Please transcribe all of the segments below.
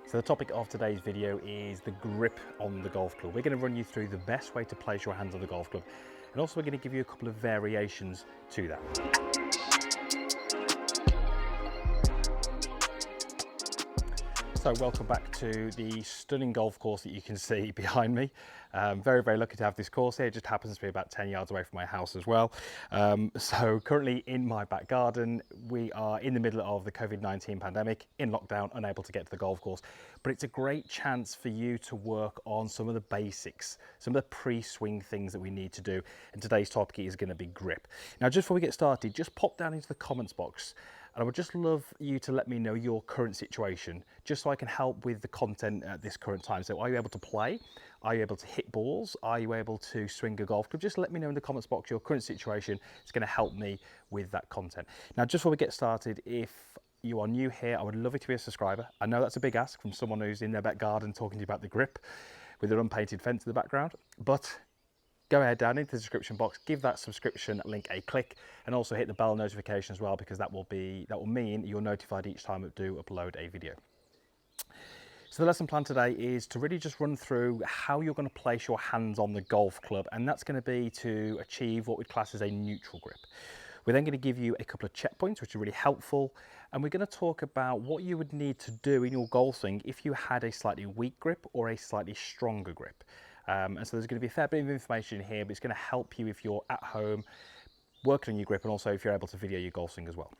So the topic of today's video is the grip on the golf club. We're going to run you through the best way to place your hands on the golf club, and also we're going to give you a couple of variations to that. So welcome back to the stunning golf course that you can see behind me. Very, very lucky to have this course here. It just happens to be about 10 yards away from my house as well. So currently in my back garden, we are in the middle of the COVID-19 pandemic, in lockdown, unable to get to the golf course. But it's a great chance for you to work on some of the basics, some of the pre-swing things that we need to do. And today's topic is going to be grip. Now, just before we get started, just pop down into the comments box. And I would just love you to let me know your current situation, just so I can help with the content at this current time. So are you able to play? Are you able to hit balls? Are you able to swing a golf club? Just let me know in the comments box your current situation. It's going to help me with that content. Now, just before we get started, if you are new here, I would love you to be a subscriber. I know that's a big ask from someone who's in their back garden talking to you about the grip with an unpainted fence in the background, but go ahead down into the description box, give that subscription link a click, and also hit the bell notification as well, because that will mean you're notified each time I do upload a video. So the lesson plan today is to really just run through how you're going to place your hands on the golf club, and that's going to be to achieve what we'd class as a neutral grip. We're then going to give you a couple of checkpoints, which are really helpful, and we're going to talk about what you would need to do in your golf swing if you had a slightly weak grip or a slightly stronger grip. And so there's going to be a fair bit of information here, but it's going to help you if you're at home working on your grip, and also if you're able to video your golf swing as well.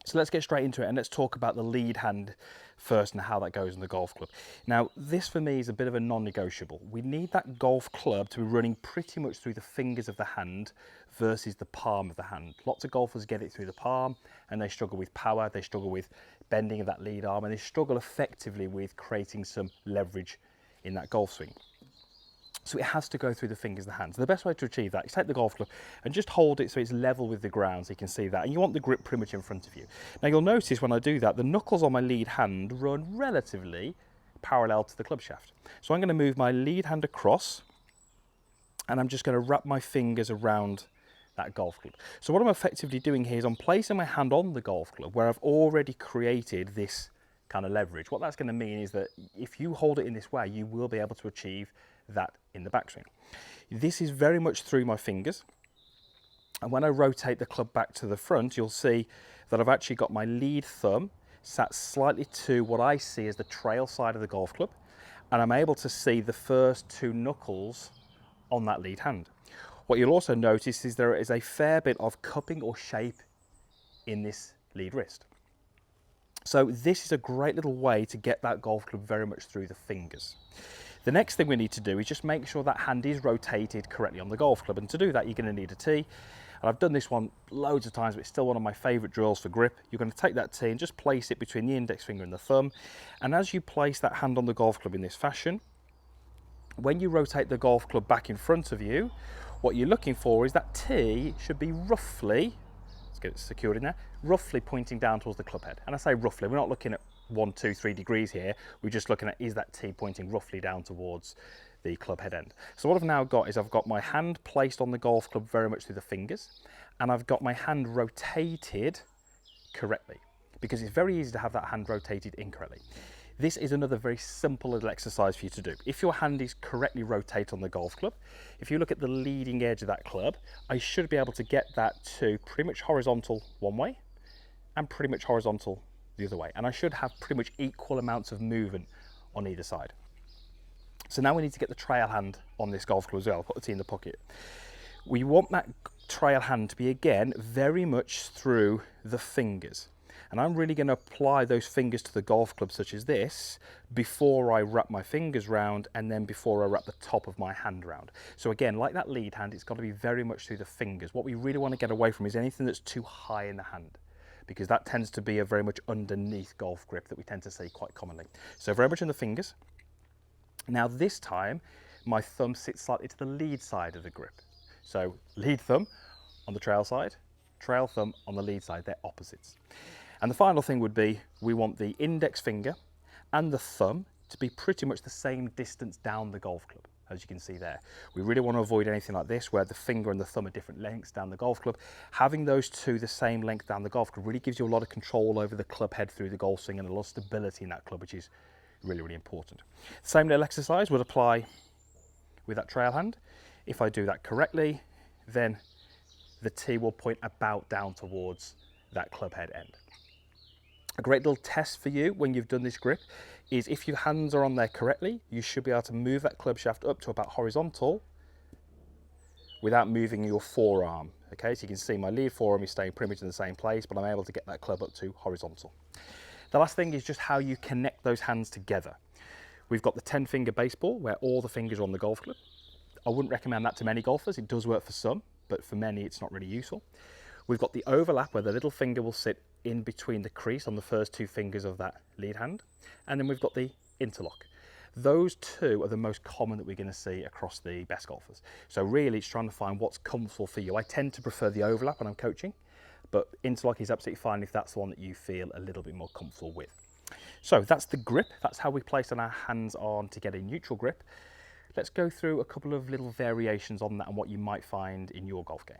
So let's get straight into it, and let's talk about the lead hand first and how that goes in the golf club. Now, this for me is a bit of a non-negotiable. We need that golf club to be running pretty much through the fingers of the hand versus the palm of the hand. Lots of golfers get it through the palm and they struggle with power, they struggle with bending of that lead arm, and they struggle effectively with creating some leverage in that golf swing. So it has to go through the fingers of the hand. So the best way to achieve that is take the golf club and just hold it so it's level with the ground, so you can see that. And you want the grip pretty much in front of you. Now you'll notice when I do that, the knuckles on my lead hand run relatively parallel to the club shaft. So I'm going to move my lead hand across, and I'm just going to wrap my fingers around that golf club. So what I'm effectively doing here is I'm placing my hand on the golf club where I've already created this kind of leverage. What that's going to mean is that if you hold it in this way, you will be able to achieve that in the backswing. This is very much through my fingers, and when I rotate the club back to the front, you'll see that I've actually got my lead thumb sat slightly to what I see as the trail side of the golf club, and I'm able to see the first two knuckles on that lead hand. What you'll also notice is there is a fair bit of cupping or shape in this lead wrist. So this is a great little way to get that golf club very much through the fingers. The next thing we need to do is just make sure that hand is rotated correctly on the golf club, and to do that you're going to need a tee. And I've done this one loads of times, but it's still one of my favourite drills for grip. You're going to take that tee and just place it between the index finger and the thumb, and as you place that hand on the golf club in this fashion, when you rotate the golf club back in front of you, what you're looking for is that tee should be roughly, let's get it secured in there, roughly pointing down towards the club head. And I say roughly, we're not looking at 1, 2, 3 degrees here. We're just looking at, is that tee pointing roughly down towards the club head end. So what I've now got is I've got my hand placed on the golf club very much through the fingers, and I've got my hand rotated correctly, because it's very easy to have that hand rotated incorrectly. This is another very simple little exercise for you to do. If your hand is correctly rotated on the golf club, if you look at the leading edge of that club, I should be able to get that to pretty much horizontal one way and pretty much horizontal the other way. And I should have pretty much equal amounts of movement on either side. So now we need to get the trail hand on this golf club as well. I'll put the tee in the pocket. We want that trail hand to be, again, very much through the fingers. And I'm really going to apply those fingers to the golf club such as this before I wrap my fingers round, and then before I wrap the top of my hand round. So again, like that lead hand, it's got to be very much through the fingers. What we really want to get away from is anything that's too high in the hand, because that tends to be a very much underneath golf grip that we tend to see quite commonly. So very much in the fingers. Now this time, my thumb sits slightly to the lead side of the grip. So lead thumb on the trail side, trail thumb on the lead side, they're opposites. And the final thing would be, we want the index finger and the thumb to be pretty much the same distance down the golf club, as you can see there. We really want to avoid anything like this, where the finger and the thumb are different lengths down the golf club. Having those two the same length down the golf club really gives you a lot of control over the club head through the golf swing, and a lot of stability in that club, which is Really, really important. Same little exercise would apply with that trail hand. If I do that correctly, then the tee will point about down towards that club head end. A great little test for you when you've done this grip is if your hands are on there correctly, you should be able to move that club shaft up to about horizontal without moving your forearm. Okay, so you can see my lead forearm is staying pretty much in the same place, but I'm able to get that club up to horizontal. The last thing is just how you connect those hands together. We've got the 10-finger baseball where all the fingers are on the golf club. I wouldn't recommend that to many golfers. It does work for some, but for many it's not really useful. We've got the overlap where the little finger will sit in between the crease on the first 2 fingers of that lead hand. And then we've got the interlock. Those 2 are the most common that we're going to see across the best golfers. So really it's trying to find what's comfortable for you. I tend to prefer the overlap when I'm coaching, but interlock is absolutely fine if that's the one that you feel a little bit more comfortable with. So that's the grip. That's how we place on our hands on to get a neutral grip. Let's go through a couple of little variations on that and what you might find in your golf game.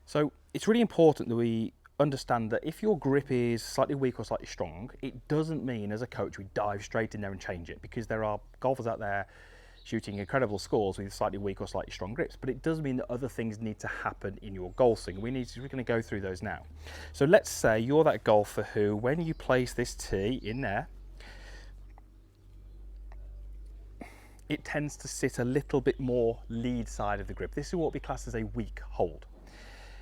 So it's really important that we understand that if your grip is slightly weak or slightly strong, it doesn't mean as a coach we dive straight in there and change it, because there are golfers out there shooting incredible scores with slightly weak or slightly strong grips, but it does mean that other things need to happen in your golf swing. We're going to go through those now. So let's say you're that golfer who, when you place this tee in there, it tends to sit a little bit more lead side of the grip. This is what we class as a weak hold.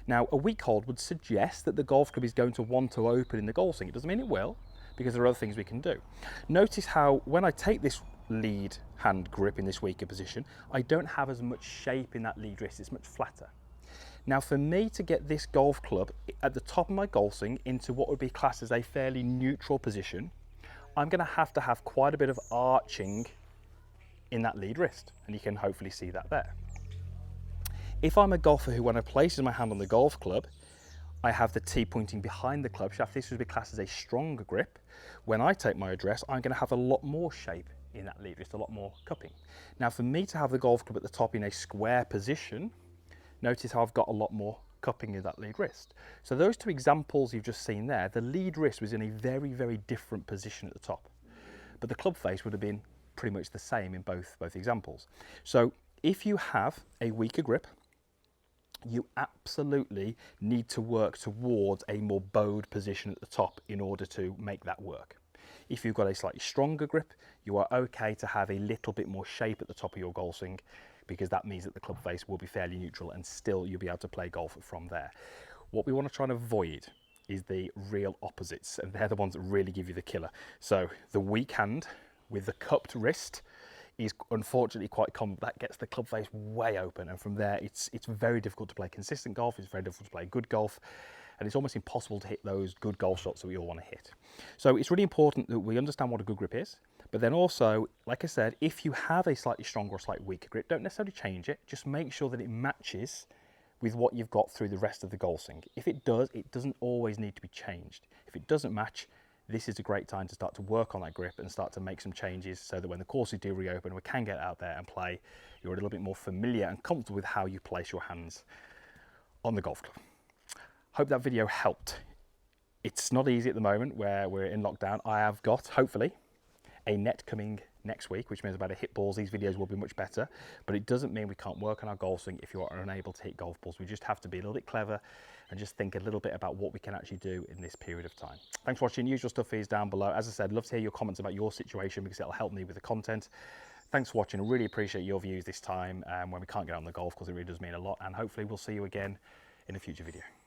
Now, a weak hold would suggest that the golf club is going to want to open in the golf swing. It doesn't mean it will, because there are other things we can do. Notice how when I take this lead hand grip in this weaker position, I don't have as much shape in that lead wrist. It's much flatter. Now, for me to get this golf club at the top of my golf swing into what would be classed as a fairly neutral position, I'm going to have quite a bit of arching in that lead wrist, and you can hopefully see that there. If I'm a golfer who, when I place my hand on the golf club, I have the tee pointing behind the club shaft, this would be classed as a stronger grip. When I take my address, I'm going to have a lot more shape in that lead wrist, a lot more cupping. Now, for me to have the golf club at the top in a square position, notice how I've got a lot more cupping in that lead wrist. So those 2 examples you've just seen there, the lead wrist was in a very, very different position at the top, but the club face would have been pretty much the same in both examples. So if you have a weaker grip, you absolutely need to work towards a more bowed position at the top in order to make that work. If you've got a slightly stronger grip, you are okay to have a little bit more shape at the top of your golf swing, because that means that the club face will be fairly neutral and still you'll be able to play golf from there. What we want to try and avoid is the real opposites, and they're the ones that really give you the killer. So the weak hand with the cupped wrist is unfortunately quite common. That gets the club face way open, and from there it's very difficult to play consistent golf, it's very difficult to play good golf, and it's almost impossible to hit those good golf shots that we all want to hit. So it's really important that we understand what a good grip is, but then also, like I said, if you have a slightly stronger or slightly weaker grip, don't necessarily change it, just make sure that it matches with what you've got through the rest of the golf swing. If it does, it doesn't always need to be changed. If it doesn't match, this is a great time to start to work on that grip and start to make some changes so that when the courses do reopen, we can get out there and play, you're a little bit more familiar and comfortable with how you place your hands on the golf club. Hope that video helped. It's not easy at the moment where we're in lockdown. I have got, hopefully, a net coming next week, which means about to hit balls. These videos will be much better, but it doesn't mean we can't work on our golf swing if you are unable to hit golf balls. We just have to be a little bit clever and just think a little bit about what we can actually do in this period of time. Thanks for watching. Usual stuff is down below. As I said, love to hear your comments about your situation because it'll help me with the content. Thanks for watching. I really appreciate your views this time when we can't get on the golf course. It really does mean a lot, and hopefully we'll see you again in a future video.